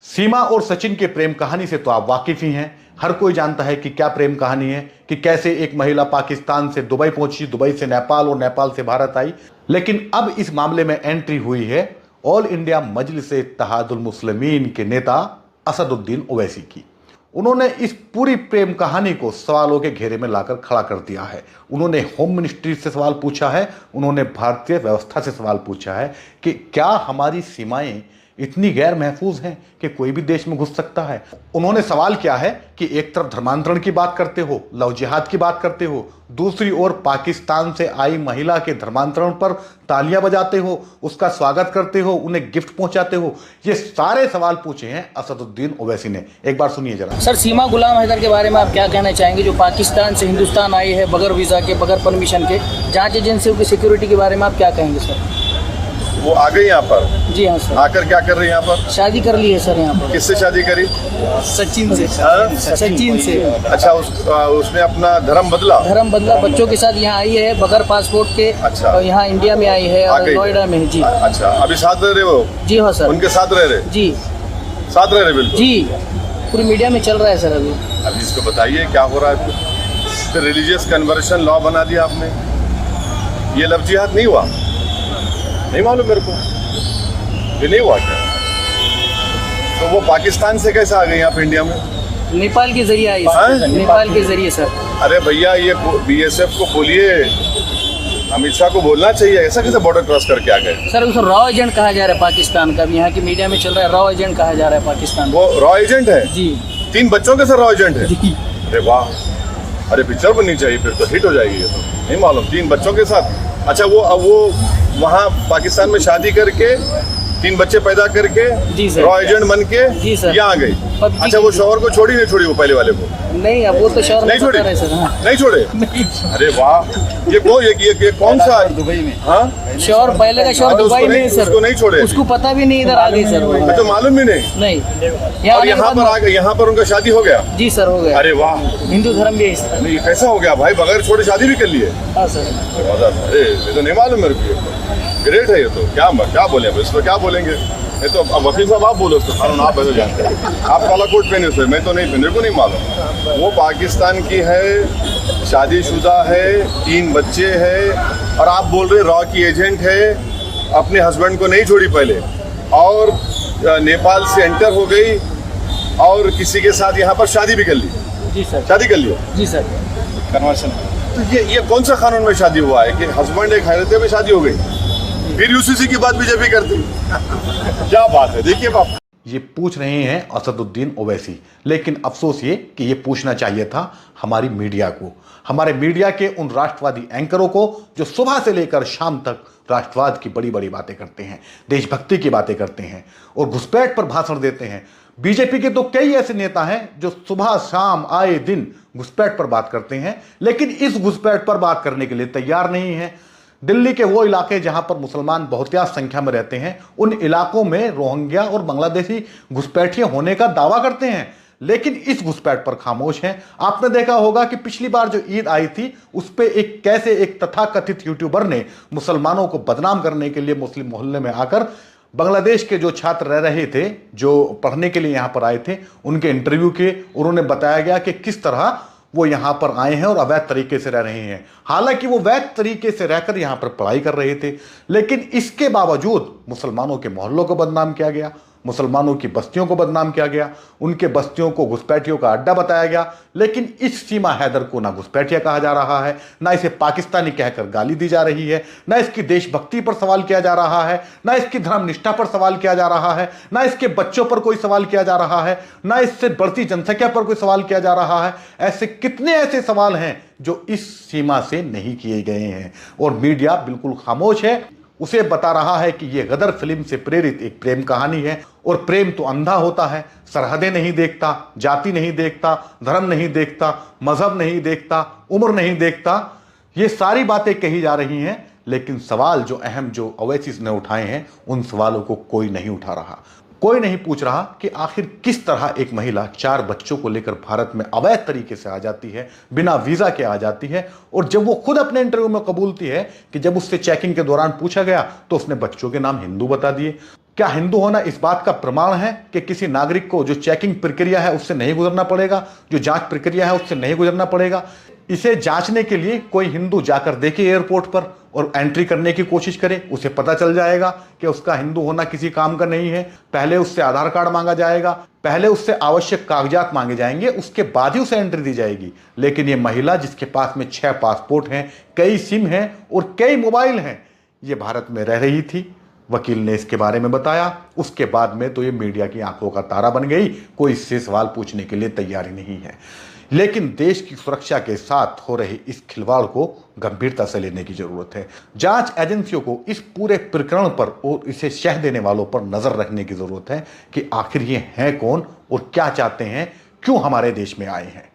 सीमा और सचिन के प्रेम कहानी से तो आप वाकिफ ही हैं। हर कोई जानता है कि क्या प्रेम कहानी है, कि कैसे एक महिला पाकिस्तान से दुबई पहुंची, दुबई से नेपाल और नेपाल से भारत आई। लेकिन अब इस मामले में एंट्री हुई है ऑल इंडिया मजलिस-ए-इत्तेहादुल मुस्लिमीन के नेता असदुद्दीन ओवैसी की। उन्होंने इस पूरी प्रेम कहानी को सवालों के घेरे में लाकर खड़ा कर दिया है। उन्होंने होम मिनिस्ट्री से सवाल पूछा है, उन्होंने भारतीय व्यवस्था से सवाल पूछा है कि क्या हमारी सीमाएं इतनी गैर महफूज हैं कि कोई भी देश में घुस सकता है। उन्होंने सवाल किया है कि एक तरफ धर्मांतरण की बात करते हो, लव जिहाद की बात करते हो, दूसरी ओर पाकिस्तान से आई महिला के धर्मांतरण पर तालियां बजाते हो, उसका स्वागत करते हो, उन्हें गिफ्ट पहुंचाते हो। ये सारे सवाल पूछे हैं असदुद्दीन ओवैसी ने। एक बार सुनिए जरा। सर, सीमा गुलाम हैदर के बारे में आप क्या कहना चाहेंगे, जो पाकिस्तान से हिंदुस्तान आई है बगैर वीजा के, बगैर परमिशन के? जांच एजेंसियों की सिक्योरिटी के बारे में आप क्या कहेंगे सर? वो आ गई यहाँ पर? जी हाँ सर। आकर क्या कर रही है यहाँ पर? शादी कर ली है सर यहाँ पर। किससे शादी करी? सचिन से। सचिन से। अच्छा, उसने अपना धर्म बदला? धर्म बदला, बच्चों के साथ यहाँ आई है बगैर पासपोर्ट के। अच्छा। और यहाँ इंडिया में आई है और नोएडा में। जी अच्छा, अभी साथ रह रहे वो? जी हाँ सर। उनके साथ रह रहे? जी साथ रह रहे बिल्कुल? जी, पूरी मीडिया में चल रहा है सर। अभी इसको बताइए क्या हो रहा है। फिर रिलीजियस कन्वर्शन लॉ बना दिया आपने। ये लव जिहाद नहीं हुआ? नहीं मालूम मेरे को, ये नहीं हुआ क्या? तो वो पाकिस्तान से कैसे आ गई यहाँ पे इंडिया में? नेपाल के जरिए आई सर। नेपाल के जरिए सर। अरे भैया, ये बीएसएफ को बोलिए, अमित शाह को बोलना चाहिए, ऐसा कैसे बॉर्डर क्रॉस करके आ गए? सर, उसको रॉ एजेंट कहा जा रहा है पाकिस्तान का। यहाँ की मीडिया में चल रहा है रॉ एजेंट कहा जा रहा है पाकिस्तान। वो रॉ एजेंट है? जी। 3 बच्चों के साथ रॉ एजेंट है? जी। अरे वाह, अरे पिक्चर बननी चाहिए, फिर तो हिट हो जाएगी ये तो। नहीं मालूम, 3 बच्चों के साथ। अच्छा, वो वहाँ पाकिस्तान में शादी करके 3 बच्चे पैदा करके रॉ एजेंट बन के यहाँ आ गई। अच्छा, वो शौहर को छोड़ी नहीं छोड़ी वो पहले वाले को? नहीं, अब वो तो शौहर नहीं छोड़े सर। हाँ। नहीं छोड़े? अरे वाह, ये कौन सा है? दुबई में? हाँ, शौहर पहले का शौहर दुबई में सर। उसको नहीं छोड़े? उसको पता भी नहीं इधर आ गई सर। तो मालूम भी नहीं? नहीं। और यहाँ पर आ गए, यहाँ पर उनका शादी हो गया? जी सर, हो गया। अरे वाह, हिंदू धर्म भी है। नहीं, कैसा हो गया भाई, बगैर छोड़े शादी भी कर लिए? हाँ सर। अरे ये तो नहीं मालूम मेरे को। ग्रेट है ये तो। क्या बोले इस पर, क्या बोलेंगे? ये तो अब वकील साहब आप बोलो, उसको कानून आप ऐसे जानते हैं। आप काला कोट पहने सर, मैं तो नहीं पहने, को नहीं मालूम। वो पाकिस्तान की है, शादीशुदा है, 3 बच्चे हैं, और आप बोल रहे रॉ की एजेंट है, अपने हस्बैंड को नहीं छोड़ी पहले, और नेपाल से एंटर हो गई और किसी के साथ यहाँ पर शादी भी कर ली? जी सर। शादी कर लिया? जी सर। कन्वर्शन। तो ये कौन सा कानून में शादी हुआ है कि हस्बैंड एक हैरत में शादी हो गई, फिर यूसीसी की बात बीजेपी करती? क्या बात है। देखिए बाप, ये पूछ रहे हैं असदुद्दीन ओवैसी, लेकिन अफसोस ये कि ये पूछना चाहिए था हमारी मीडिया को, हमारे मीडिया के उन राष्ट्रवादी एंकरों को जो सुबह से लेकर शाम तक राष्ट्रवाद की बड़ी बड़ी बातें करते हैं, देशभक्ति की बातें करते हैं और घुसपैठ पर भाषण देते हैं। बीजेपी के तो कई ऐसे नेता हैं जो सुबह शाम आए दिन घुसपैठ पर बात करते हैं, लेकिन इस घुसपैठ पर बात करने के लिए तैयार नहीं है। दिल्ली के वो इलाके जहां पर मुसलमान बहुतायत संख्या में रहते हैं, उन इलाकों में रोहिंग्या और बांग्लादेशी घुसपैठिए होने का दावा करते हैं, लेकिन इस घुसपैठ पर खामोश हैं। आपने देखा होगा कि पिछली बार जो ईद आई थी, उस पे कैसे एक तथाकथित यूट्यूबर ने मुसलमानों को बदनाम करने के लिए मुस्लिम मोहल्ले में आकर बांग्लादेश के जो छात्र रह रहे थे, जो पढ़ने के लिए यहाँ पर आए थे, उनके इंटरव्यू के, उन्होंने बताया गया कि किस तरह वो यहाँ पर आए हैं और अवैध तरीके से रह रहे हैं। हालांकि वो वैध तरीके से रहकर यहाँ पर पढ़ाई कर रहे थे, लेकिन इसके बावजूद मुसलमानों के मोहल्लों को बदनाम किया गया, मुसलमानों की बस्तियों को बदनाम किया गया, उनके बस्तियों को घुसपैठियों का अड्डा बताया गया। लेकिन इस सीमा हैदर को ना घुसपैठिया कहा जा रहा है, ना इसे पाकिस्तानी कहकर गाली दी जा रही है, ना इसकी देशभक्ति पर सवाल किया जा रहा है, ना इसकी धर्मनिष्ठा पर सवाल किया जा रहा है, ना इसके बच्चों पर कोई सवाल किया जा रहा है, ना इससे बढ़ती जनसंख्या पर कोई सवाल किया जा रहा है। ऐसे कितने ऐसे सवाल हैं जो इस सीमा से नहीं किए गए हैं और मीडिया बिल्कुल खामोश है। उसे बता रहा है कि यह गदर फिल्म से प्रेरित एक प्रेम कहानी है और प्रेम तो अंधा होता है, सरहदें नहीं देखता, जाति नहीं देखता, धर्म नहीं देखता, मजहब नहीं देखता, उम्र नहीं देखता। ये सारी बातें कही जा रही हैं, लेकिन सवाल जो अहम जो ओवैसी ने उठाए हैं, उन सवालों को कोई नहीं उठा रहा। कोई नहीं पूछ रहा कि आखिर किस तरह एक महिला 4 बच्चों को लेकर भारत में अवैध तरीके से आ जाती है, बिना वीजा के आ जाती है, और जब वो खुद अपने इंटरव्यू में कबूलती है कि जब उससे चेकिंग के दौरान पूछा गया तो उसने बच्चों के नाम हिंदू बता दिए। क्या हिंदू होना इस बात का प्रमाण है कि किसी नागरिक को जो चेकिंग प्रक्रिया है उससे नहीं गुजरना पड़ेगा, जो जांच प्रक्रिया है उससे नहीं गुजरना पड़ेगा? इसे जांचने के लिए कोई हिंदू जाकर देखे एयरपोर्ट पर और एंट्री करने की कोशिश करे, उसे पता चल जाएगा कि उसका हिंदू होना किसी काम का नहीं है। पहले उससे आधार कार्ड मांगा जाएगा, पहले उससे आवश्यक कागजात मांगे जाएंगे, उसके बाद ही उसे एंट्री दी जाएगी। लेकिन ये महिला जिसके पास में 6 पासपोर्ट हैं, कई सिम हैं और कई मोबाइल हैं, ये भारत में रह रही थी। वकील ने इसके बारे में बताया, उसके बाद में तो ये मीडिया की आंखों का तारा बन गई। कोई इससे सवाल पूछने के लिए तैयार ही नहीं है। लेकिन देश की सुरक्षा के साथ हो रहे इस खिलवाड़ को गंभीरता से लेने की जरूरत है। जांच एजेंसियों को इस पूरे प्रकरण पर और इसे शह देने वालों पर नजर रखने की जरूरत है कि आखिर ये हैं कौन और क्या चाहते हैं, क्यों हमारे देश में आए हैं।